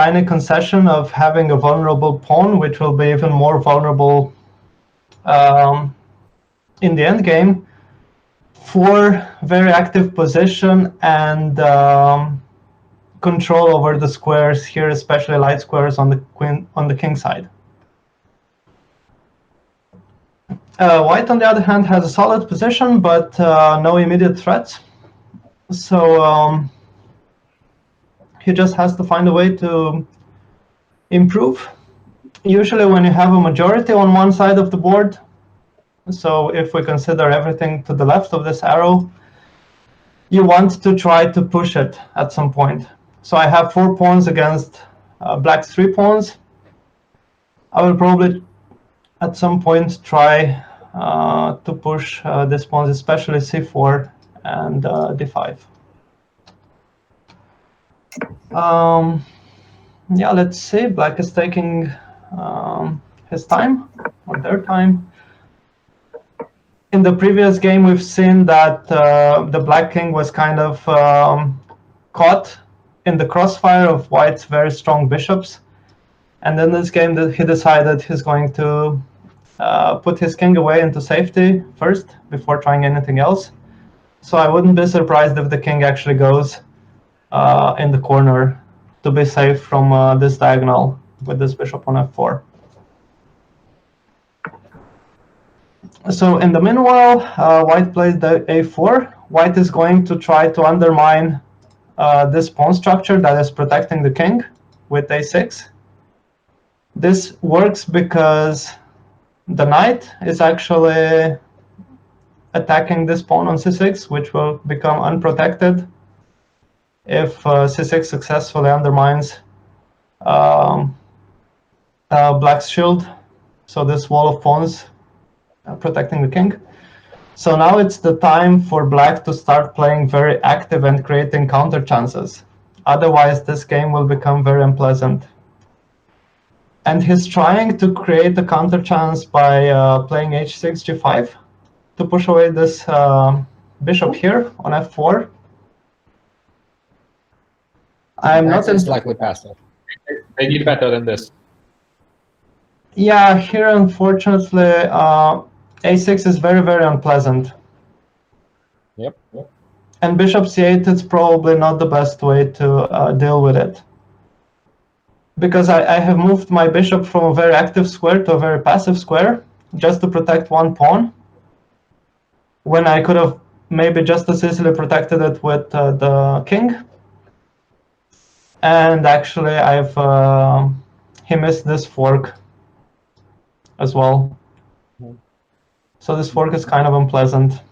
tiny concession of having a vulnerable pawn, which will be even more vulnerable in the end game, for very active position and control over the squares here, especially light squares on the king side. White, on the other hand, has a solid position, but no immediate threats. So he just has to find a way to improve. Usually when you have a majority on one side of the board, so if we consider everything to the left of this arrow, you want to try to push it at some point. So I have 4 pawns against black's 3 pawns. I will probably at some point try to push these pawns, especially c4 and d5. Yeah, let's see. Black is taking his time, or their time. In the previous game, we've seen that the black king was kind of caught in the crossfire of white's very strong bishops. And in this game, he decided he's going to put his king away into safety first, before trying anything else. So I wouldn't be surprised if the king actually goes in the corner to be safe from this diagonal with this bishop on f4. So in the meanwhile, white played the a4. White is going to try to undermine this pawn structure that is protecting the king with a6. This works because the knight is actually attacking this pawn on c6, which will become unprotected if c6 successfully undermines black's shield. So this wall of pawns protecting the king. So now it's the time for black to start playing very active and creating counter chances. Otherwise, this game will become very unpleasant. And he's trying to create a counter chance by playing h6, g5 to push away this bishop here on f4. I'm not slightly passive. Maybe better than this. Yeah, here unfortunately, a6 is very, very unpleasant. Yep. And bishop c8 is probably not the best way to deal with it. Because I have moved my bishop from a very active square to a very passive square, just to protect one pawn, when I could have maybe just as easily protected it with the king. And actually, he missed this fork as well. So this fork is kind of unpleasant.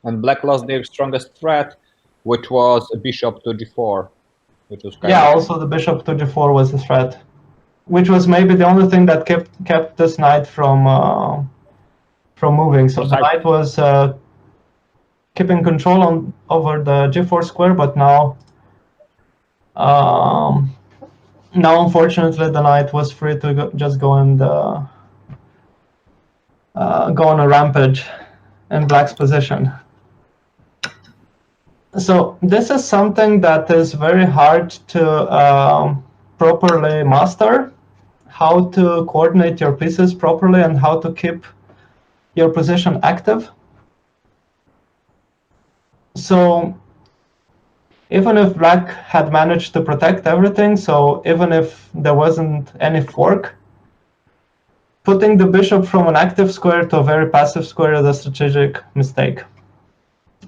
And black lost their strongest threat, which was a bishop to g4, which was kind of... also the bishop to g4 was a threat, which was maybe the only thing that kept this knight from moving. So the knight was keeping control over the g4 square, but now unfortunately the knight was free to just go and go on a rampage in black's position. So this is something that is very hard to properly master, how to coordinate your pieces properly and how to keep your position active. So even if black had managed to protect everything, so even if there wasn't any fork, putting the bishop from an active square to a very passive square is a strategic mistake.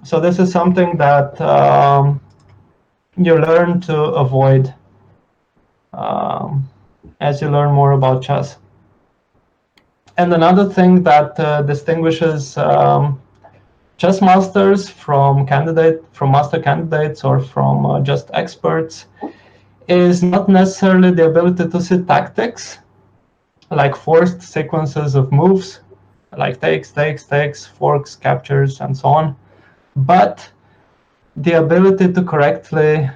So this is something that you learn to avoid as you learn more about chess. And another thing that distinguishes chess masters from master candidates or from just experts is not necessarily the ability to see tactics, like forced sequences of moves, like takes, forks, captures, and so on, but the ability to correctly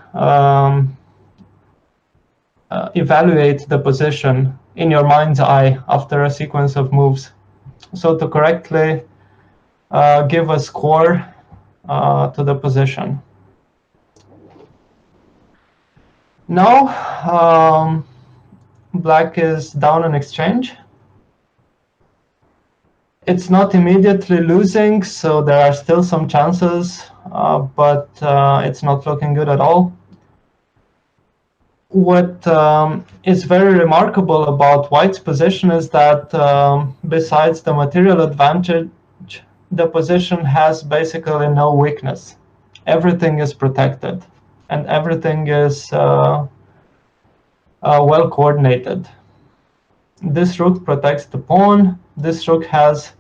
evaluate the position in your mind's eye after a sequence of moves. So to correctly give a score to the position. No, black is down in exchange. It's not immediately losing, so there are still some chances, but it's not looking good at all. What is very remarkable about white's position is that besides the material advantage, the position has basically no weakness. Everything is protected, and everything is well coordinated. This rook protects the pawn. This rook has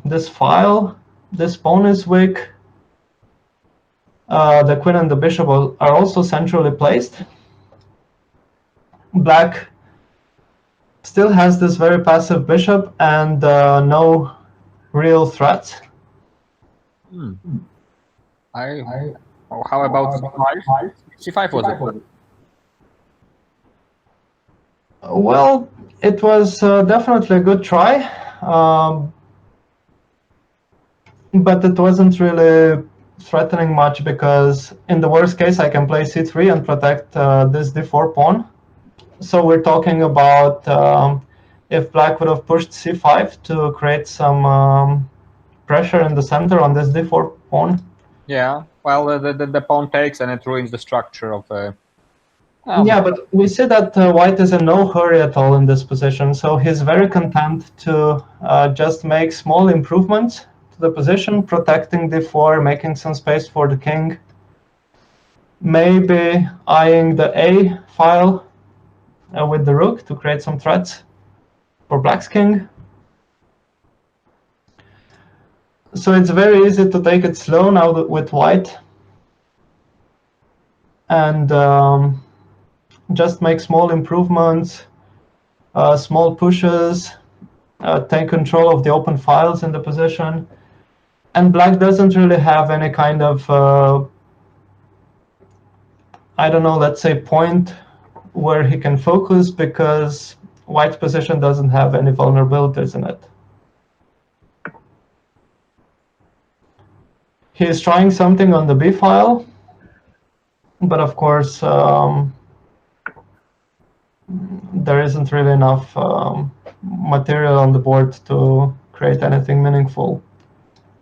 this file. This pawn is weak. The queen and the bishop are also centrally placed. Black still has this very passive bishop and no real threats. How about c5? c5 was it? Well, it was definitely a good try, but it wasn't really threatening much because in the worst case I can play c3 and protect this d4 pawn. So we're talking about if black would have pushed c5 to create some pressure in the center on this d4 pawn. Yeah, well, the pawn takes and it ruins the structure of yeah, but we see that white is in no hurry at all in this position, so he's very content to just make small improvements to the position, protecting d4, making some space for the king, maybe eyeing the a file with the rook to create some threats for black's king. So it's very easy to take it slow now with white and just make small improvements, small pushes, take control of the open files in the position. And black doesn't really have any kind of, I don't know, let's say point where he can focus because white's position doesn't have any vulnerabilities in it. He is trying something on the b file, but of course there isn't really enough material on the board to create anything meaningful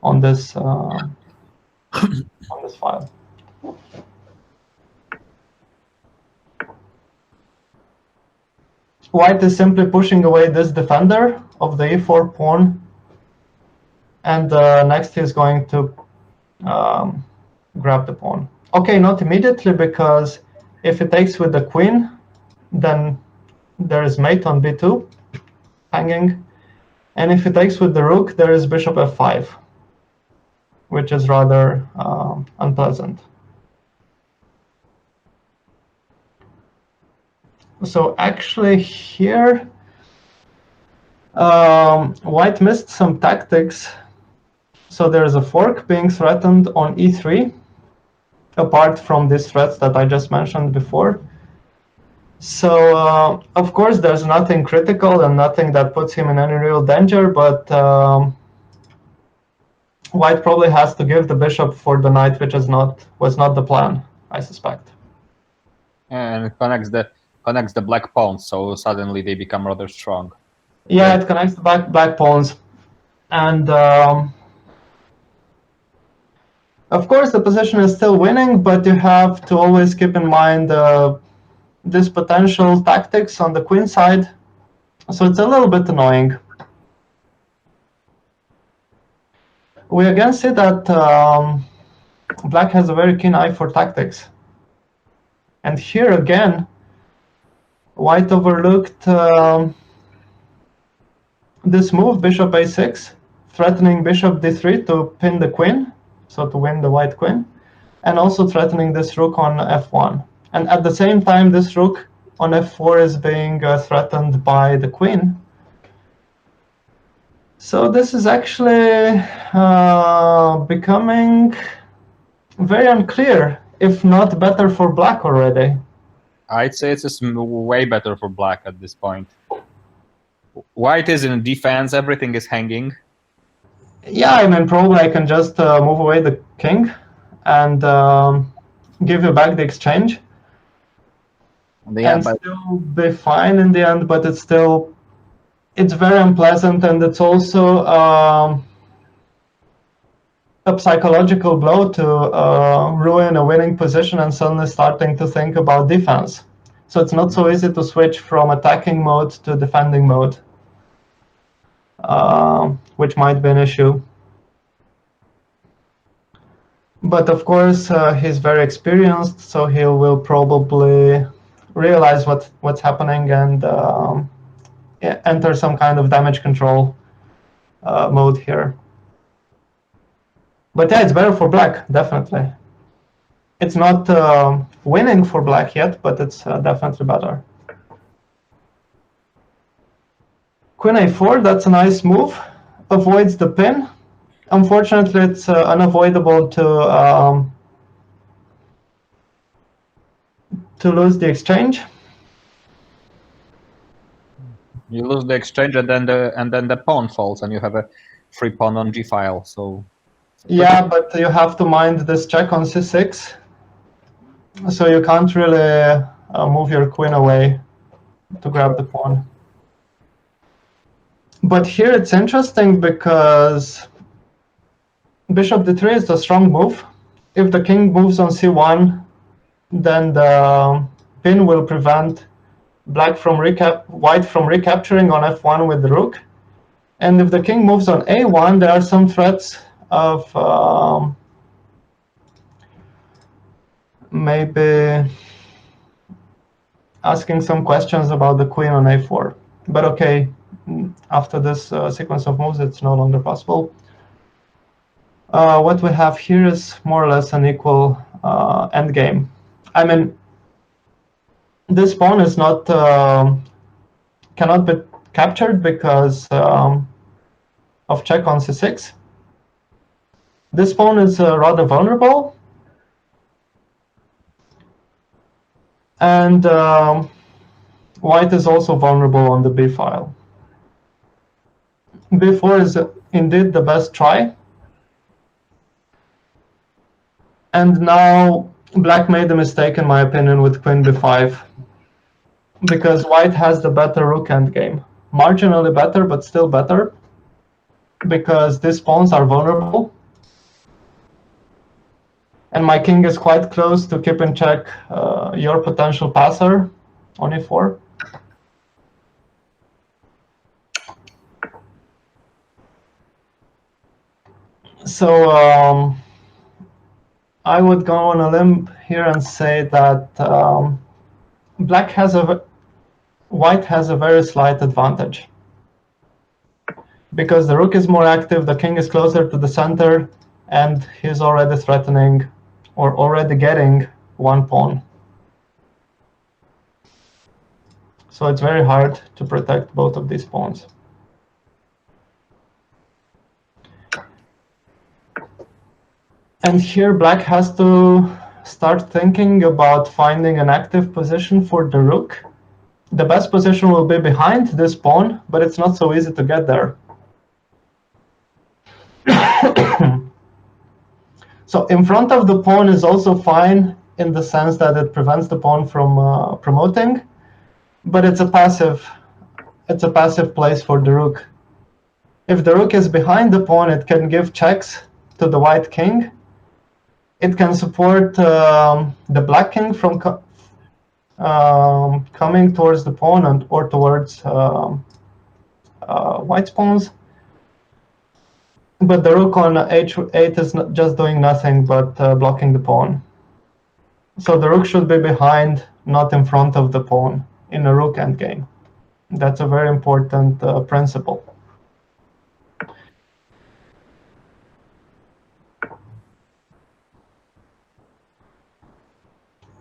on this on this file. White is simply pushing away this defender of the e4 pawn, and next he's going to grab the pawn. Okay, not immediately, because if he takes with the queen, then there is mate on b2 hanging, and if he takes with the rook, there is bishop f5, which is rather unpleasant. So actually here white missed some tactics. So there is a fork being threatened on e3, apart from these threats that I just mentioned before. So of course there's nothing critical and nothing that puts him in any real danger, but white probably has to give the bishop for the knight, which was not the plan, I suspect. And it connects the black pawns, so suddenly they become rather strong. Yeah, it connects the black pawns, and of course the position is still winning, but you have to always keep in mind this potential tactics on the queen side, so it's a little bit annoying. We again see that black has a very keen eye for tactics, and here again white overlooked this move, bishop a6, threatening bishop d3 to pin the queen, so to win the white queen, and also threatening this rook on f1. And at the same time, this rook on f4 is being threatened by the queen. So this is actually becoming very unclear, if not better for black already. I'd say it's way better for black at this point. White is in defense, everything is hanging. Yeah, I mean, probably I can just move away the king and give you back the exchange Yeah, and but still be fine in the end, but it's very unpleasant, and it's also a psychological blow to ruin a winning position and suddenly starting to think about defense. So it's not so easy to switch from attacking mode to defending mode, which might be an issue. But of course, he's very experienced, so he will probably realize what's happening and enter some kind of damage control mode here. But yeah, it's better for black, definitely. It's not winning for black yet, but it's definitely better. Queen a4, that's a nice move. Avoids the pin. Unfortunately, it's unavoidable to lose the exchange. you lose the exchange, and then the pawn falls, and you have a free pawn on g-file. So yeah, but you have to mind this check on c6, so you can't really move your queen away to grab the pawn. But here it's interesting because bishop d3 is a strong move. If the king moves on c1, then the pin will prevent white from recapturing on f1 with the rook. And if the king moves on a1, there are some threats of maybe asking some questions about the queen on a4. But okay, after this sequence of moves, it's no longer possible. What we have here is more or less an equal endgame. I mean, this pawn is not cannot be captured because of check on c6. This pawn is rather vulnerable, and white is also vulnerable on the b file. b4 is indeed the best try, and now black made a mistake in my opinion with queen b5, because white has the better rook endgame. Marginally better, but still better, because these pawns are vulnerable. And my king is quite close to keep in check your potential passer on e4. So I would go on a limb here and say that white has a very slight advantage, because the rook is more active, the king is closer to the center, and he's already threatening or already getting one pawn. So it's very hard to protect both of these pawns. And here black has to start thinking about finding an active position for the rook. The best position will be behind this pawn, but it's not so easy to get there. So in front of the pawn is also fine in the sense that it prevents the pawn from promoting, but it's a passive place for the rook. If the rook is behind the pawn, it can give checks to the white king. It can support the black king from coming towards the pawn or towards white's pawns. But the rook on h8 is not just doing nothing but blocking the pawn. So the rook should be behind, not in front of the pawn in a rook endgame. That's a very important principle.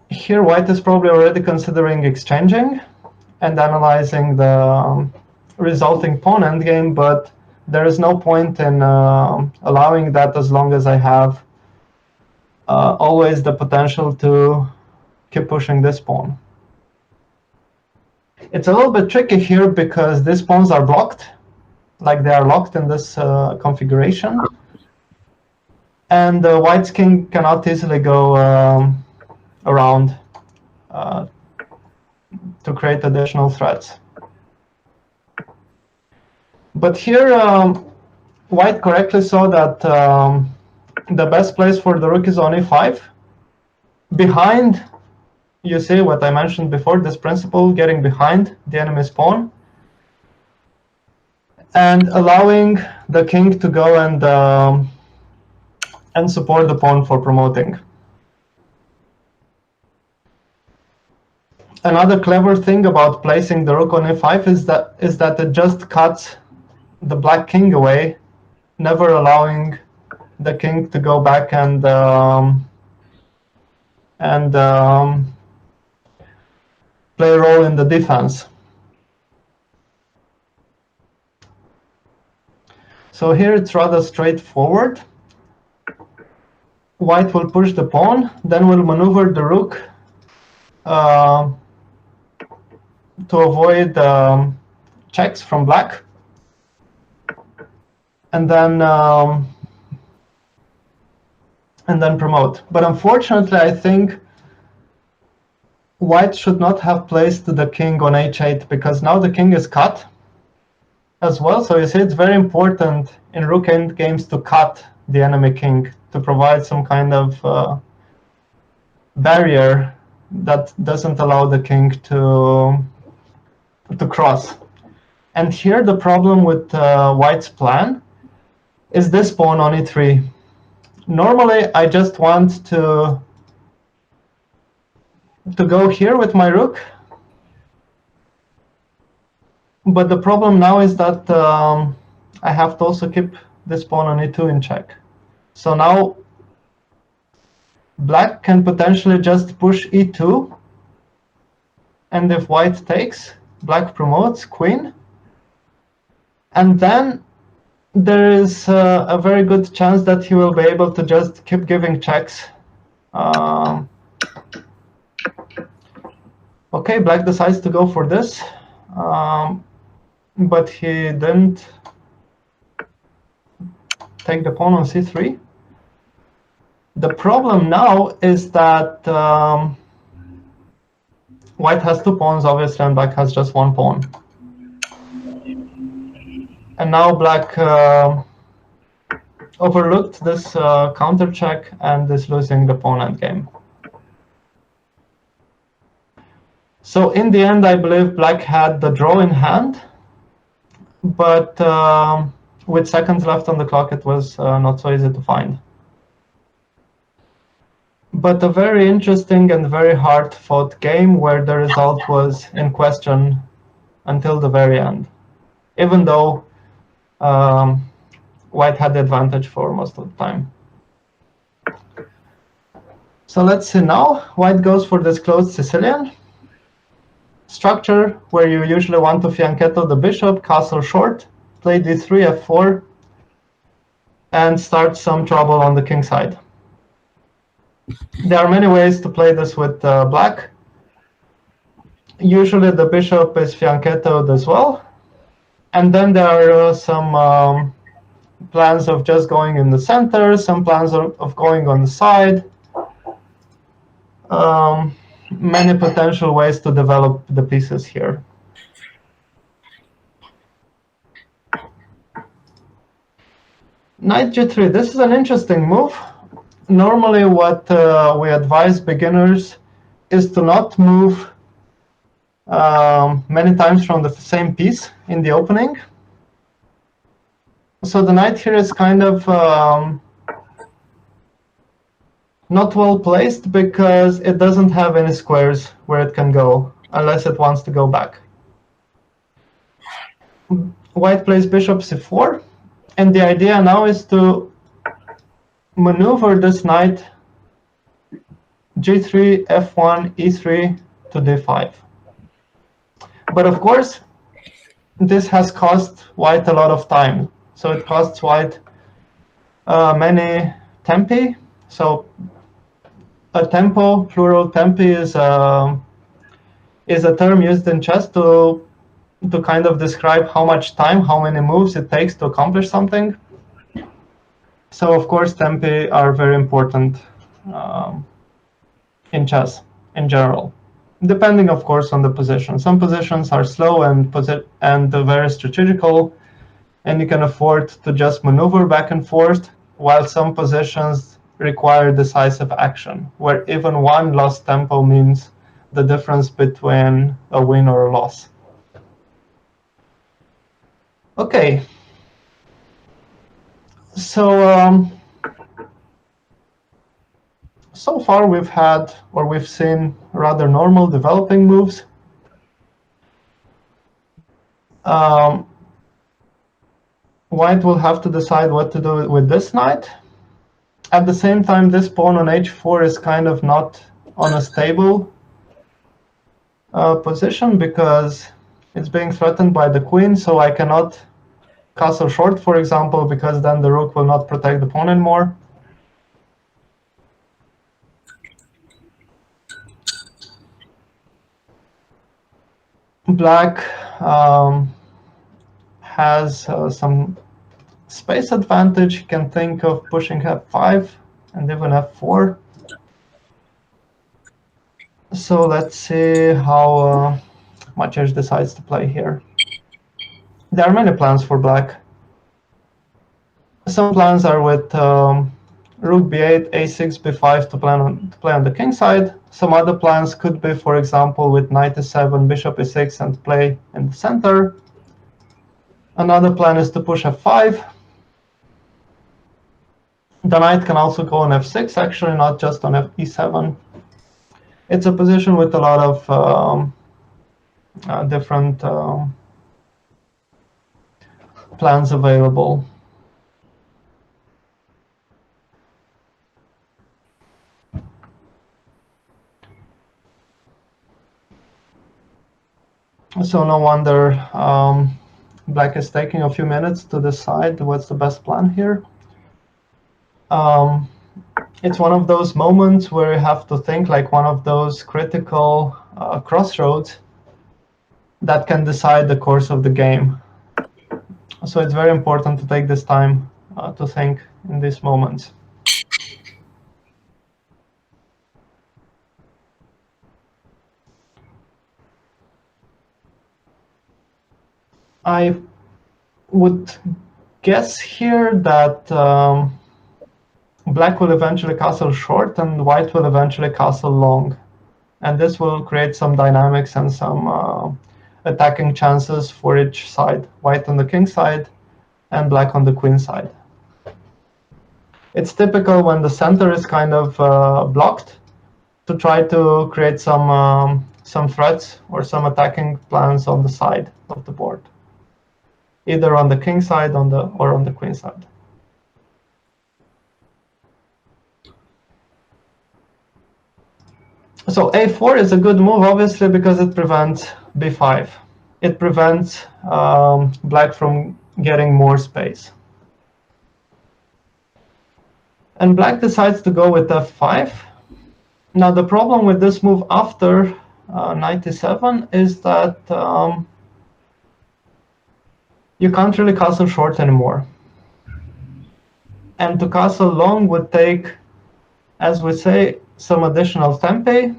Here white is probably already considering exchanging and analyzing the resulting pawn endgame, but there is no point in allowing that as long as I have always the potential to keep pushing this pawn. It's a little bit tricky here because these pawns are blocked, like they are locked in this configuration, and white's king cannot easily go around to create additional threats. But here, White correctly saw that the best place for the rook is on e5. Behind, you see what I mentioned before, this principle, getting behind the enemy's pawn, and allowing the king to go and support the pawn for promoting. Another clever thing about placing the rook on e5 is that it just cuts the black king away, never allowing the king to go back and play a role in the defense. So here it's rather straightforward. White will push the pawn, then will maneuver the rook to avoid checks from black, and then promote. But unfortunately, I think White should not have placed the king on h8, because now the king is cut as well. So you see, it's very important in rook end games to cut the enemy king, to provide some kind of barrier that doesn't allow the king to cross. And here the problem with White's plan is this pawn on e3. Normally, I just want to go here with my rook, but the problem now is that I have to also keep this pawn on e2 in check. So now black can potentially just push e2, and if white takes, black promotes queen, and then there is a very good chance that he will be able to just keep giving checks. Okay, black decides to go for this, but he didn't take the pawn on c3. The problem now is that white has two pawns, obviously, and black has just one pawn. And now black overlooked this counter check and is losing the pawn endgame. So in the end, I believe black had the draw in hand, but with seconds left on the clock, it was not so easy to find. But a very interesting and very hard-fought game where the result was in question until the very end, even though white had the advantage for most of the time. So let's see now. White goes for this closed Sicilian structure where you usually want to fianchetto the bishop, castle short, play d3, f4, and start some trouble on the king side. There are many ways to play this with black. Usually the bishop is fianchettoed as well. And then there are some plans of just going in the center, some plans of going on the side. Many potential ways to develop the pieces here. Knight g3, this is an interesting move. Normally what we advise beginners is to not move many times from the same piece in the opening. So the knight here is kind of not well placed because it doesn't have any squares where it can go unless it wants to go back. White plays bishop c4, and the idea now is to maneuver this knight g3, f1, e3 to d5. But of course, this has cost white a lot of time. So it costs white many tempi. So a tempo, plural tempi, is a term used in chess to kind of describe how much time, how many moves it takes to accomplish something. So of course, tempi are very important in chess in general, depending, of course, on the position. Some positions are slow and very strategical, and you can afford to just maneuver back and forth, while some positions require decisive action, where even one lost tempo means the difference between a win or a loss. Okay. So so far we've seen rather normal developing moves. White will have to decide what to do with this knight. At the same time, this pawn on h4 is kind of not on a stable position because it's being threatened by the queen, so I cannot castle short, for example, because then the rook will not protect the pawn anymore. Black has some space advantage. You can think of pushing f5 and even f4. So let's see how Maciej decides to play here. There are many plans for black. Some plans are with rook b8, a6, b5 to play on the king side. Some other plans could be, for example, with knight e7, bishop e6, and play in the center. Another plan is to push f5. The knight can also go on f6, actually, not just on e7. It's a position with a lot of different plans available. So no wonder black is taking a few minutes to decide what's the best plan here. It's one of those moments where you have to think, like one of those critical crossroads that can decide the course of the game. So it's very important to take this time to think in these moments. I would guess here that black will eventually castle short and white will eventually castle long. And this will create some dynamics and some attacking chances for each side, white on the king side and black on the queen side. It's typical when the center is kind of blocked to try to create some threats or some attacking plans on the side of the board, either on the king side or on the queen side. So a4 is a good move, obviously, because it prevents b5. It prevents black from getting more space. And black decides to go with f5. Now, the problem with this move after knight e7 is that you can't really castle short anymore. And to castle long would take, as we say, some additional tempi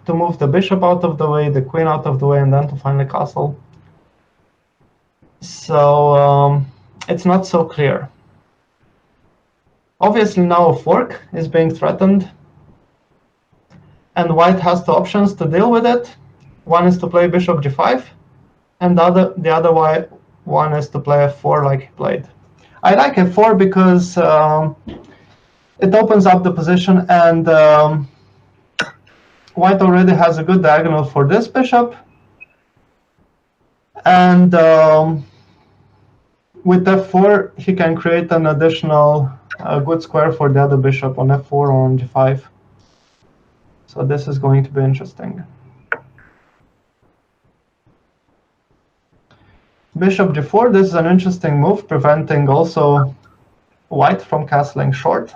to move the bishop out of the way, the queen out of the way, and then to finally castle. So it's not so clear. Obviously now a fork is being threatened, and white has two options to deal with it. One is to play bishop g5, and the other one is to play f4 like he played. I like f4 because it opens up the position, and white already has a good diagonal for this bishop, and with f4 he can create an additional good square for the other bishop on f4 or on g5. So this is going to be interesting. Bishop g4, this is an interesting move, preventing also white from castling short.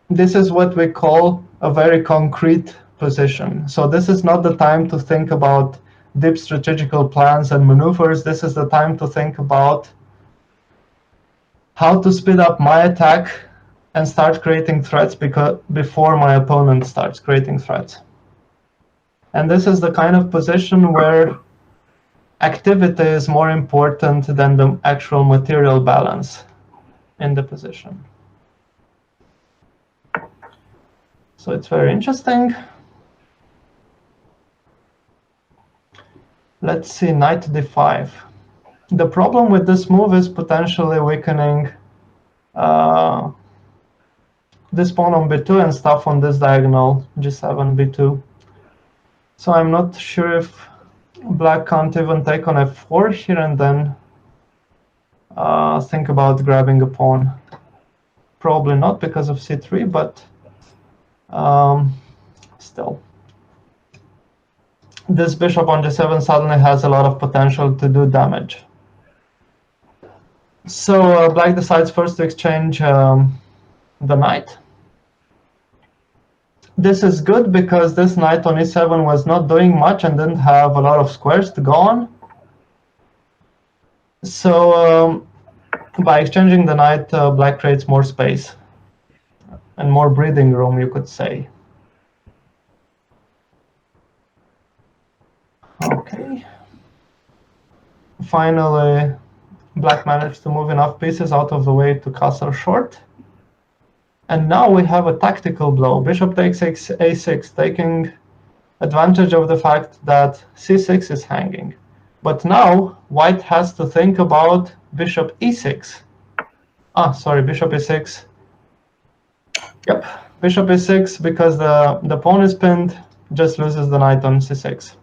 This is what we call a very concrete position. So this is not the time to think about deep strategical plans and maneuvers. This is the time to think about how to speed up my attack and start creating threats before my opponent starts creating threats. And this is the kind of position where activity is more important than the actual material balance in the position. So it's very interesting. Let's see, knight d5. The problem with this move is potentially weakening this pawn on b2 and stuff on this diagonal, g7, b2. So I'm not sure if black can't even take on f4 here and then think about grabbing a pawn. Probably not because of c3, but still. This bishop on g7 suddenly has a lot of potential to do damage. So black decides first to exchange the knight. This is good because this knight on e7 was not doing much and didn't have a lot of squares to go on. So by exchanging the knight, black creates more space and more breathing room, you could say. Okay. Finally, black managed to move enough pieces out of the way to castle short. And now we have a tactical blow. Bishop takes a6, taking advantage of the fact that c6 is hanging. But now white has to think about bishop e6. Sorry, bishop e6. Yep, bishop e6, because the pawn is pinned, just loses the knight on c6.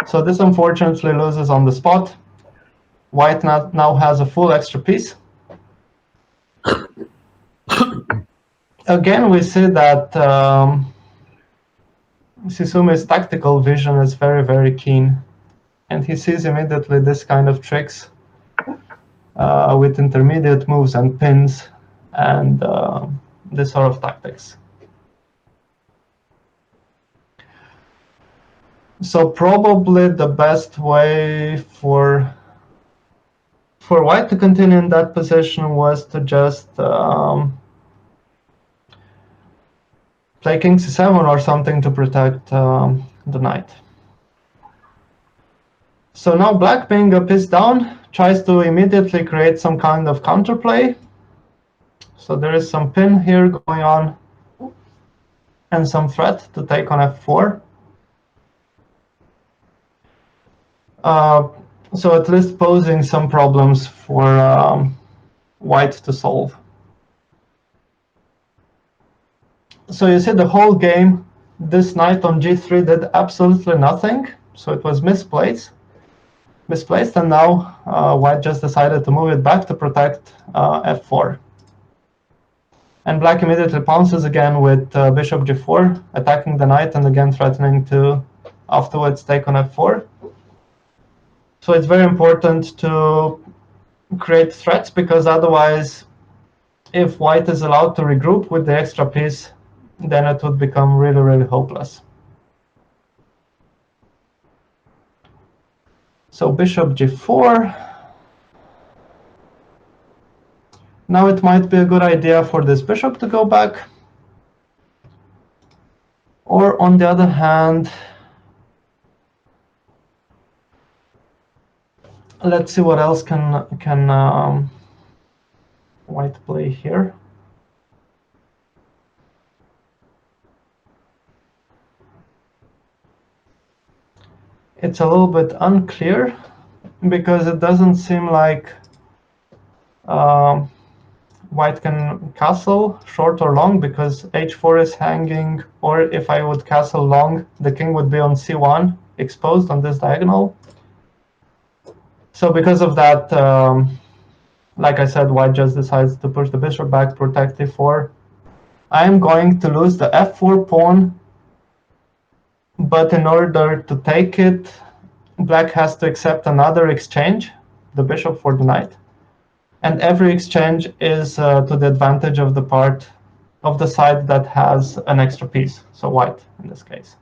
So this unfortunately loses on the spot. White now has a full extra piece. Again, we see that Susumi's tactical vision is very, very keen. And he sees immediately this kind of tricks with intermediate moves and pins and this sort of tactics. So probably the best way for white to continue in that position was to just play king c7 or something to protect the knight. So now black, being a piece down, tries to immediately create some kind of counterplay. So there is some pin here going on and some threat to take on f4. So at least posing some problems for white to solve. So you see the whole game, this knight on g3 did absolutely nothing. So it was misplaced, and now white just decided to move it back to protect f4. And black immediately pounces again with bishop g4, attacking the knight and again threatening to afterwards take on f4. So it's very important to create threats, because otherwise, if white is allowed to regroup with the extra piece, then it would become really, really hopeless. So bishop g4. Now it might be a good idea for this bishop to go back. Or on the other hand, let's see what else can white play here. It's a little bit unclear, because it doesn't seem like white can castle short or long, because h4 is hanging, or if I would castle long, the king would be on c1, exposed on this diagonal. So because of that, like I said, white just decides to push the bishop back, protect e4. I'm going to lose the f4 pawn, but in order to take it, black has to accept another exchange, the bishop for the knight. And every exchange is to the advantage of the part of the side that has an extra piece, so white in this case.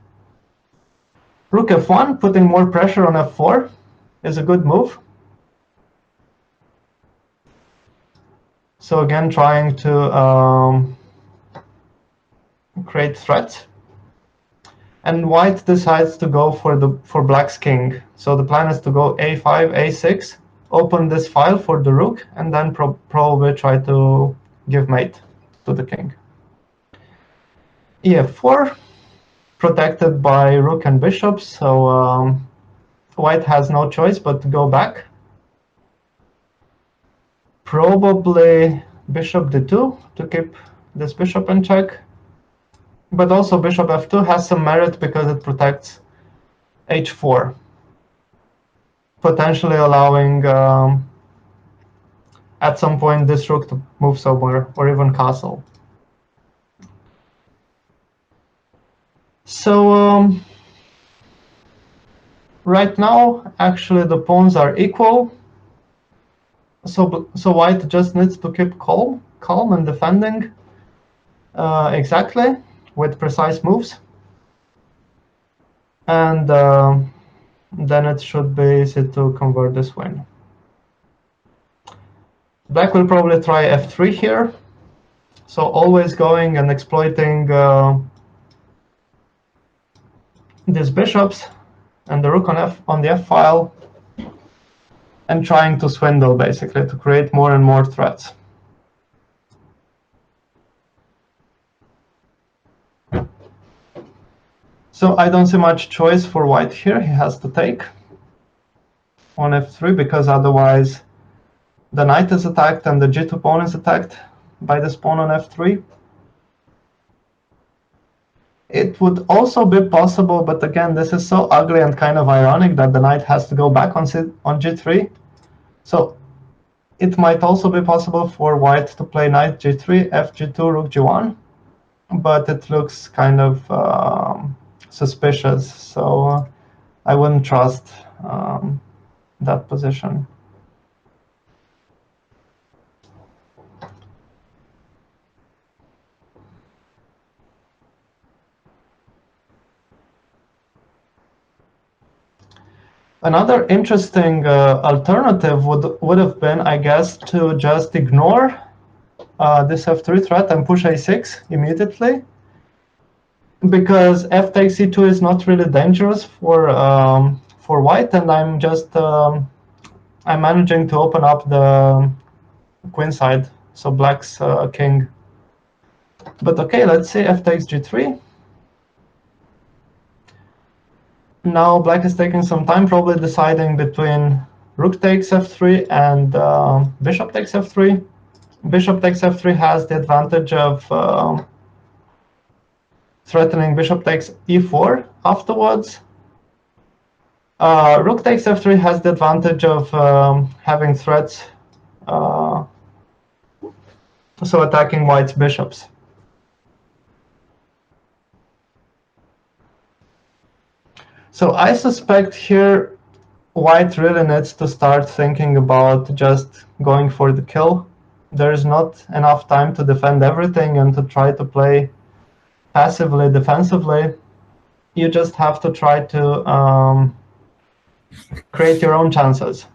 Rook f1, putting more pressure on f4, is a good move. So again, trying to create threats. And white decides to go for black's king. So the plan is to go a5, a6, open this file for the rook, and then probably try to give mate to the king. ef4, protected by rook and bishop, so white has no choice but to go back. Probably bishop d2 to keep this bishop in check. But also bishop f2 has some merit because it protects h4, potentially allowing at some point this rook to move somewhere, or even castle. So right now, actually, the pawns are equal. So white just needs to keep calm and defending exactly with precise moves, and then it should be easy to convert this win. Black will probably try f3 here, so always going and exploiting these bishops and the rook on the f file, and trying to swindle basically to create more and more threats. So I don't see much choice for white here. He has to take on f3 because otherwise the knight is attacked and the g2 pawn is attacked by this pawn on f3. It would also be possible, but again, this is so ugly and kind of ironic that the knight has to go back on g3. So it might also be possible for white to play knight g3, fg2, rook g1, but it looks kind of suspicious, so I wouldn't trust that position. Another interesting alternative would have been, I guess, to just ignore this f3 threat and push a6 immediately, because f takes e2 is not really dangerous for white, and I'm just I'm managing to open up the queen side, so black's king. But okay, let's see f takes g3. Now black is taking some time, probably deciding between rook takes f3 and bishop takes f3. Bishop takes f3 has the advantage of threatening bishop takes e4 afterwards. Rook takes f3 has the advantage of having threats, so attacking white's bishops. So I suspect here white really needs to start thinking about just going for the kill. There is not enough time to defend everything and to try to play passively, defensively. You just have to try to create your own chances.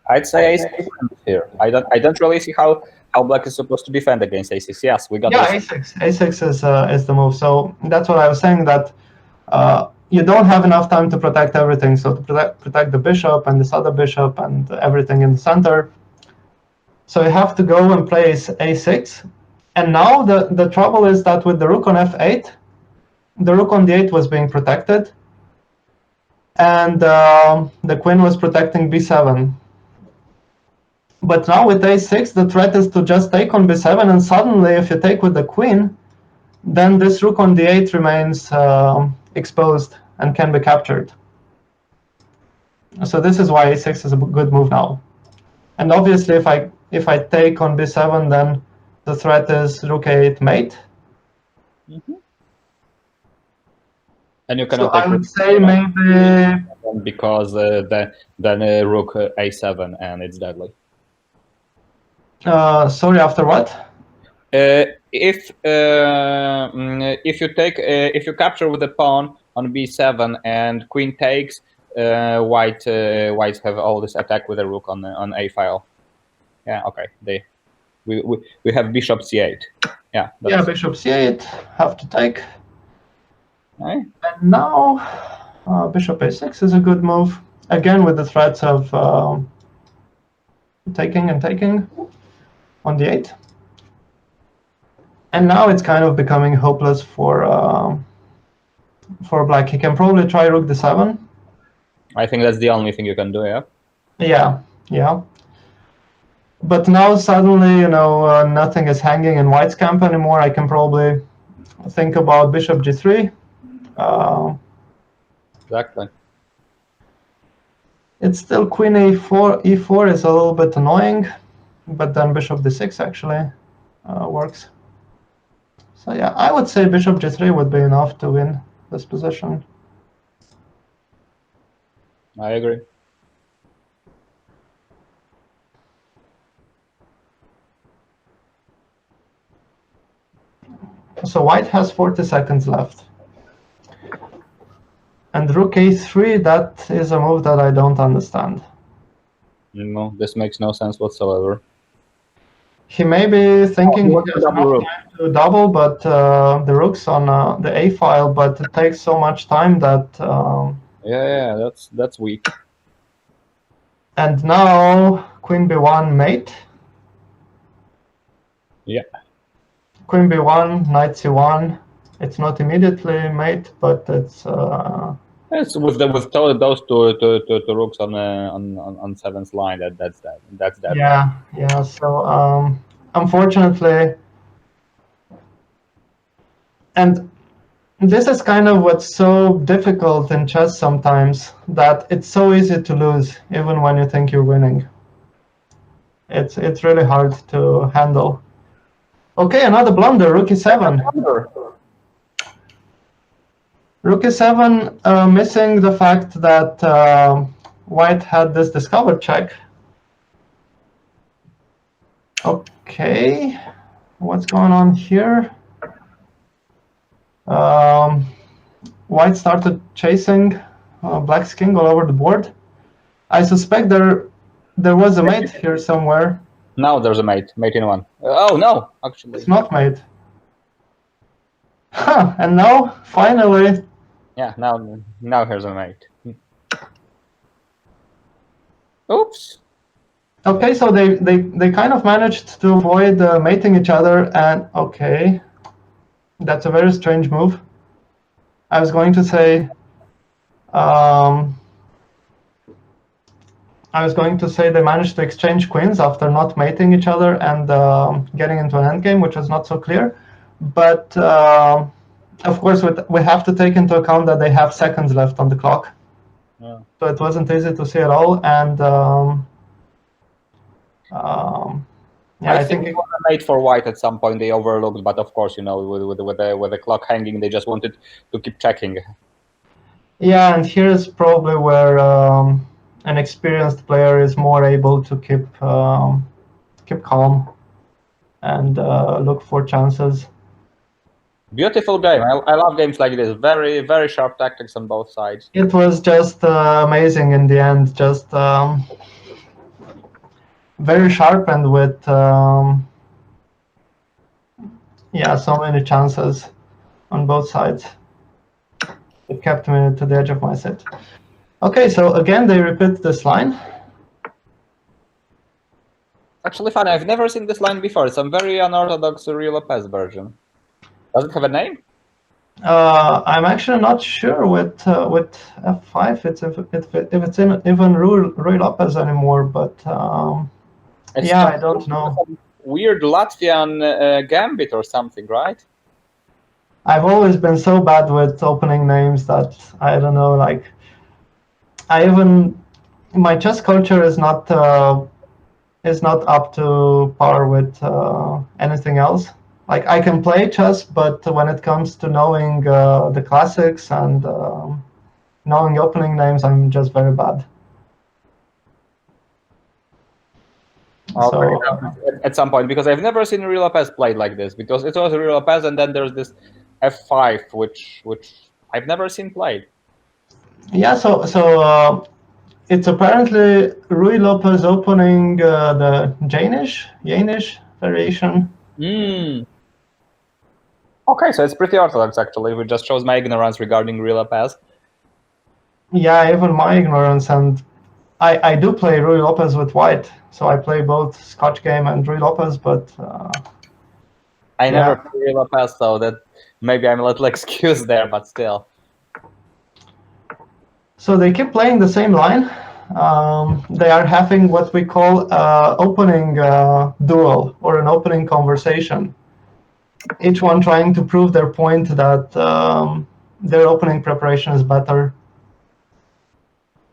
I'd say a6 here. I don't really see how black is supposed to defend against a6. Yes, we got a6. A6 is the move. So that's what I was saying, that you don't have enough time to protect everything. So to protect the bishop and this other bishop and everything in the center. So you have to go and play a6. And now the trouble is that with the rook on f8, the rook on d8 was being protected, and the queen was protecting b7. But now with a6, the threat is to just take on b7, and suddenly if you take with the queen, then this rook on d8 remains exposed and can be captured. So this is why a6 is a good move now. And obviously if I take on b7, then the threat is rook a8 mate. Mm-hmm. And you cannot so I would say maybe because then rook a7 and it's deadly. Sorry, after what? If you capture with the pawn on b7 and queen takes, whites have all this attack with the rook on a file. Yeah, okay, they We have bishop c8. Yeah. Yeah, bishop c8, have to take. Right. And now bishop a6 is a good move. Again, with the threats of taking and taking on the 8. And now it's kind of becoming hopeless for black. He can probably try rook d7. I think that's the only thing you can do, yeah? Yeah. But now suddenly, nothing is hanging in white's camp anymore. I can probably think about bishop g3. Exactly. It's still queen a4. e4 is a little bit annoying, but then bishop d6 actually works. So yeah, I would say bishop g3 would be enough to win this position. I agree. So white has 40 seconds left. And rook a3, that is a move that I don't understand. No, this makes no sense whatsoever. He may be thinking he has double enough rook. time to double, but the rook's on the a file, but it takes so much time that... Yeah, that's weak. And now queen b1 mate. Yeah. Queen b1, knight c1. It's not immediately mate, but it's... It's with those two rooks on seventh line. That's that. Yeah. So unfortunately, and this is kind of what's so difficult in chess sometimes, that it's so easy to lose even when you think you're winning. It's really hard to handle. Okay, another blunder. Rook e7. Rook e7, missing the fact that white had this discovered check. Okay, what's going on here? White started chasing black's king all over the board. I suspect there was a mate here somewhere. Now there's a mate in one. Oh no, actually. It's not mate. Huh, and now, finally... Yeah, now here's a mate. Oops. Okay, so they kind of managed to avoid mating each other, and okay, that's a very strange move. I was going to say, they managed to exchange queens after not mating each other and getting into an endgame, which is not so clear. But of course, we have to take into account that they have seconds left on the clock. Yeah. So it wasn't easy to see at all, and yeah, I think it was a mate for white at some point. They overlooked, but of course, with the clock hanging, they just wanted to keep checking. Yeah, and here's probably where an experienced player is more able to keep calm and look for chances. Beautiful game. I love games like this. Very, very sharp tactics on both sides. It was just amazing in the end. Just very sharp and with so many chances on both sides. It kept me to the edge of my seat. Okay, so again they repeat this line. Actually funny, I've never seen this line before. It's a very unorthodox Ruy Lopez version. Does it have a name? I'm actually not sure with f5 if it's even Ruy Lopez anymore, but yeah, I don't know. Weird Latvian gambit or something, right? I've always been so bad with opening names that I don't know. Like, my chess culture is not up to par with anything else. Like, I can play chess, but when it comes to knowing the classics and knowing opening names, I'm just very bad. So, at some point, because I've never seen Ruy Lopez played like this, because it was Ruy Lopez and then there's this f5, which I've never seen played. Yeah, so it's apparently Ruy Lopez opening the Jaenisch variation. Okay, so it's pretty orthodox actually. We just shows my ignorance regarding Rui Lopez. Yeah, even my ignorance, and I do play Rui Lopez with white, so I play both Scotch Game and Rui Lopez, but I never play Rui Lopez, so that maybe I'm a little excused there, but still. So they keep playing the same line. They are having what we call opening duel or an opening conversation. Each one trying to prove their point that their opening preparation is better.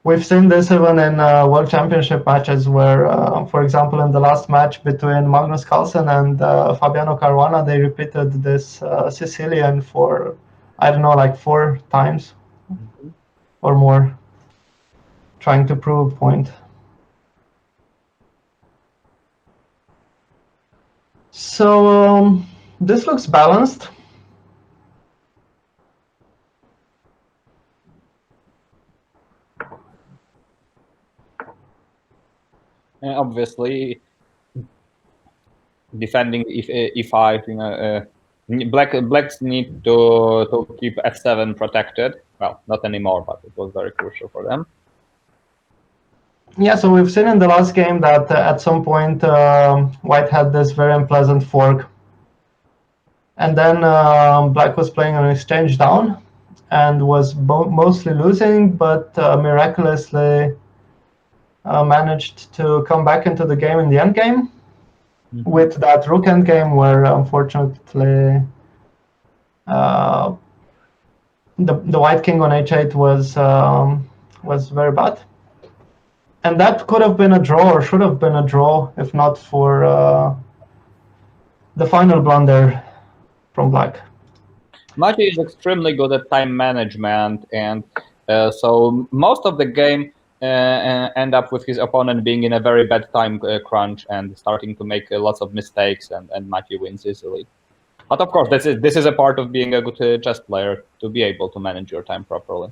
We've seen this even in World Championship matches where, for example, in the last match between Magnus Carlsen and Fabiano Caruana, they repeated this Sicilian for, I don't know, like 4 times or more, trying to prove a point. So this looks balanced. Obviously, defending e5, you know, blacks need to keep f7 protected. Well, not anymore, but it was very crucial for them. Yeah, so we've seen in the last game that at some point white had this very unpleasant fork. And then black was playing an exchange down and was mostly losing, but miraculously managed to come back into the game in the end game with that rook end game where unfortunately the white king on h8 was very bad. And that could have been a draw, or should have been a draw, if not for the final blunder from black. Maciej is extremely good at time management, and so most of the game end up with his opponent being in a very bad time crunch and starting to make lots of mistakes, and Maciej wins easily. But of course, this is a part of being a good chess player, to be able to manage your time properly.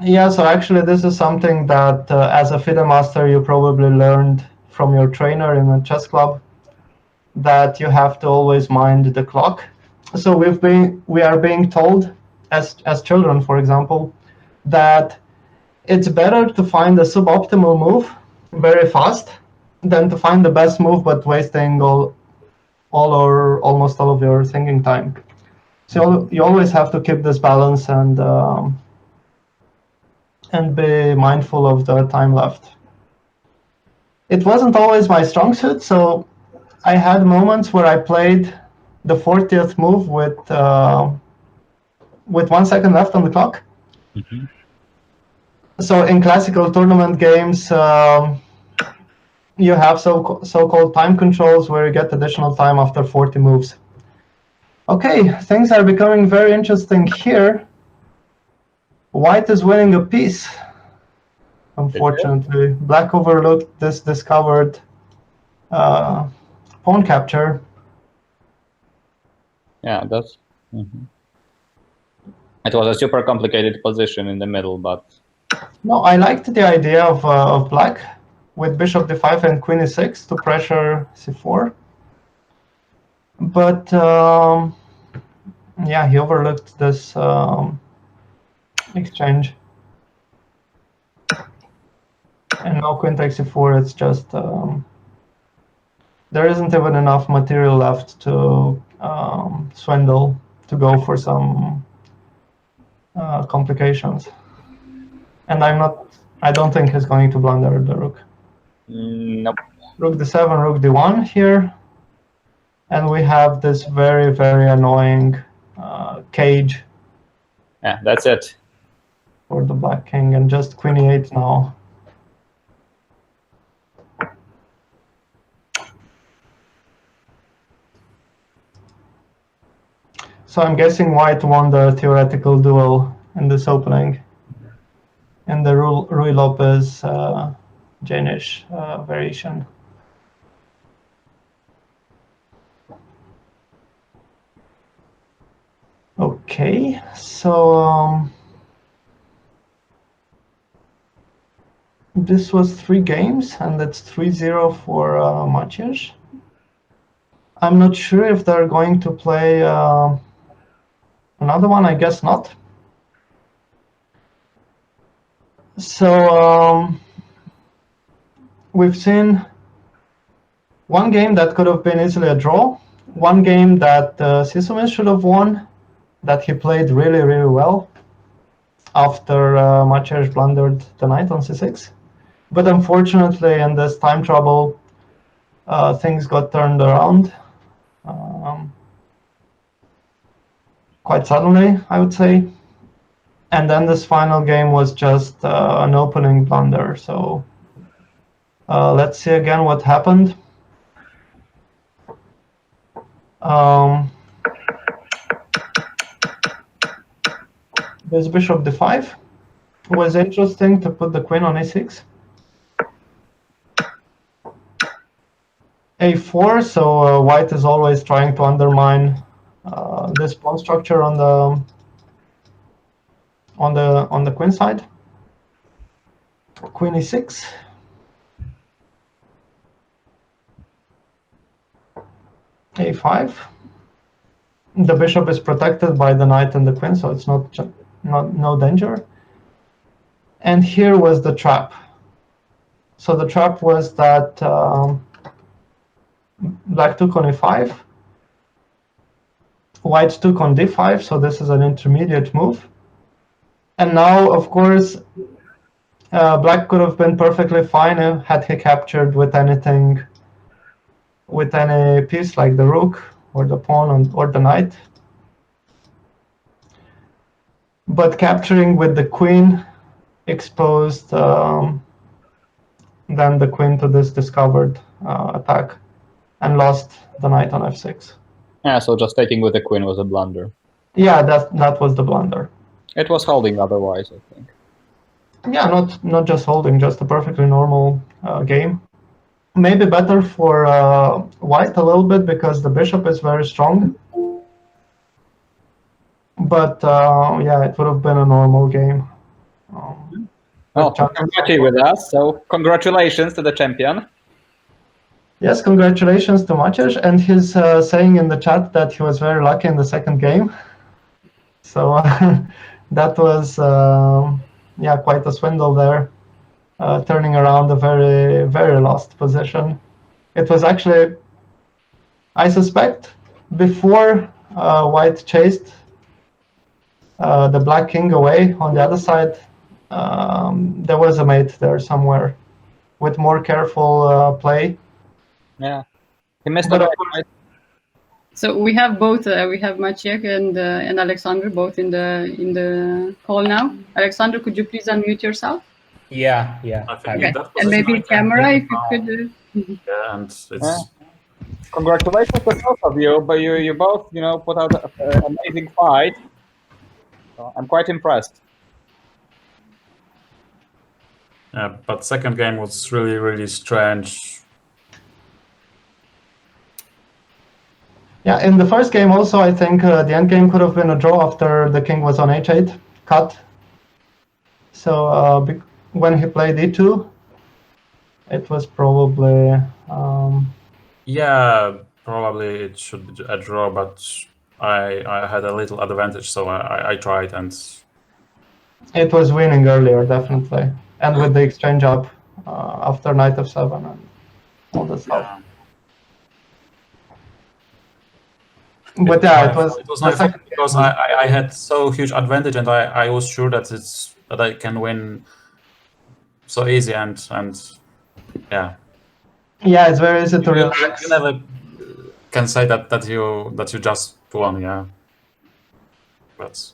Yeah, so actually this is something that as a FIDE master you probably learned from your trainer in a chess club, that you have to always mind the clock. So we are being told as children, for example, that it's better to find a suboptimal move very fast than to find the best move but wasting all or almost all of your thinking time. So you always have to keep this balance and be mindful of the time left. It wasn't always my strong suit, so I had moments where I played the 40th move with 1 second left on the clock. So in classical tournament games, you have so-called time controls where you get additional time after 40 moves. Okay, things are becoming very interesting here. White is winning a piece. Unfortunately, black overlooked this discovered pawn capture. Yeah, that's. It was a super complicated position in the middle, but. No, I liked the idea of black with bishop d5 and queen e6 to pressure c4. But yeah, he overlooked this exchange. And now queen takes c4, it's just there isn't even enough material left to swindle, to go for some complications. And I don't think he's going to blunder the rook. Nope. Rook d7, rook d1 here. And we have this very, very annoying cage. Yeah, that's it. For the black king, and just queen e8 now. So I'm guessing white won the theoretical duel in this opening, in the Rui Lopez Janish variation. Okay, so this was 3 games, and that's 3-0 for Maciej. I'm not sure if they're going to play another one. I guess not. So we've seen one game that could have been easily a draw, one game that Sisume should have won, that he played really, really well after Maciej blundered the knight on c6. But unfortunately, in this time trouble, things got turned around quite suddenly, I would say. And then this final game was just an opening blunder. So let's see again what happened. This bishop d5 was interesting to put the queen on a6. a4, so white is always trying to undermine this pawn structure on the queen side. Queen e6. a5. The bishop is protected by the knight and the queen, so it's no danger. And here was the trap. So the trap was that black took on e5, white took on d5, so this is an intermediate move. And now, of course, black could have been perfectly fine had he captured with anything, with any piece like the rook or the pawn or the knight. But capturing with the queen exposed then the queen to this discovered attack and lost the knight on f6. Yeah, so just taking with the queen was a blunder. Yeah, that was the blunder. It was holding otherwise, I think. Yeah, not just holding, just a perfectly normal game. Maybe better for white a little bit because the bishop is very strong. But yeah, it would have been a normal game. Well, Maciej with us, so congratulations to the champion. Yes, congratulations to Maciej, and he's saying in the chat that he was very lucky in the second game. So that was yeah, quite a swindle there, turning around a very, very lost position. It was actually, I suspect, before white chased the black king away on the other side, there was a mate there somewhere with more careful play. Yeah, he missed But a of knight, course- right? So we have both. We have Maciej and Alexander both in the call now. Alexander, could you please unmute yourself? Yeah. I think Okay. in that And position maybe I can camera, take if you it could. now. Yeah, and it's Yeah. Congratulations to both of you, but you both, put out an amazing fight. So I'm quite impressed. yeah, but second game was really, really strange. Yeah, in the first game also, I think the end game could have been a draw after the king was on h8, cut. So when he played e2, it was probably... Yeah, probably it should be a draw, but I had a little advantage, so I tried, and it was winning earlier, definitely. And with the exchange up after knight f7 and all that stuff. yeah. But yeah, it was my the fault second because game. I had so huge advantage, and I was sure that I can win so easy, and yeah. Yeah, it's very easy to relax. You never can say that you just won, yeah. But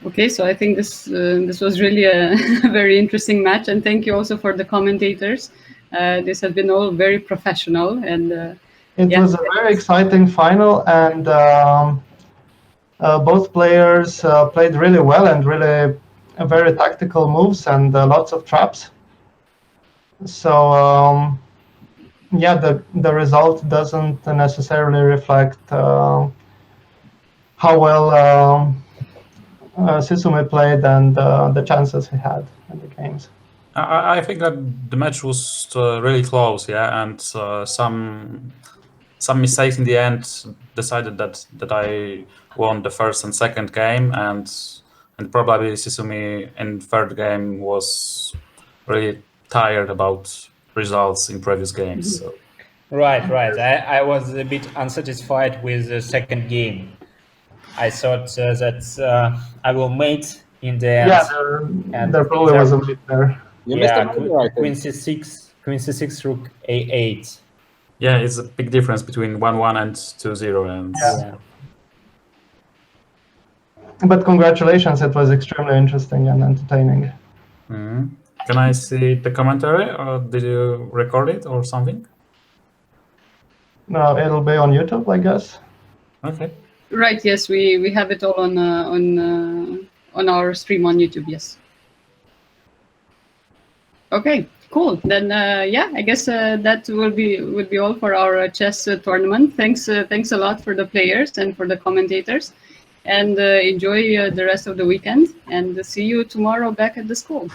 Okay, so I think this was really a very interesting match, and thank you also for the commentators. This has been all very professional, and It yeah. was a very exciting final, and both players played really well and really very tactical moves and lots of traps. So yeah, the result doesn't necessarily reflect how well Sisume played and the chances he had in the games. I think that the match was really close, yeah, and some mistakes in the end decided that I won the first and second game, and probably Sisumi in third game was really tired about results in previous games. So. Right. I was a bit unsatisfied with the second game. I thought that I will mate in the end. Yeah, there probably was a mate there. You missed Yeah, a murder, I think. Queen C6, Rook A8. Yeah, it's a big difference between 1-1 and 2-0, and Yeah. But congratulations, it was extremely interesting and entertaining. Mhm. Can I see the commentary, or did you record it or something? No, it'll be on YouTube, I guess. Okay. Right. Yes, we have it all on our stream on YouTube. Yes. Okay. Cool. Then yeah, I guess that will be all for our chess tournament. Thanks a lot for the players and for the commentators, and enjoy the rest of the weekend. And see you tomorrow back at the school.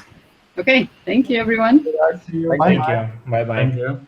Okay. Thank you, everyone. See you. Thank you. Bye bye. Thank you.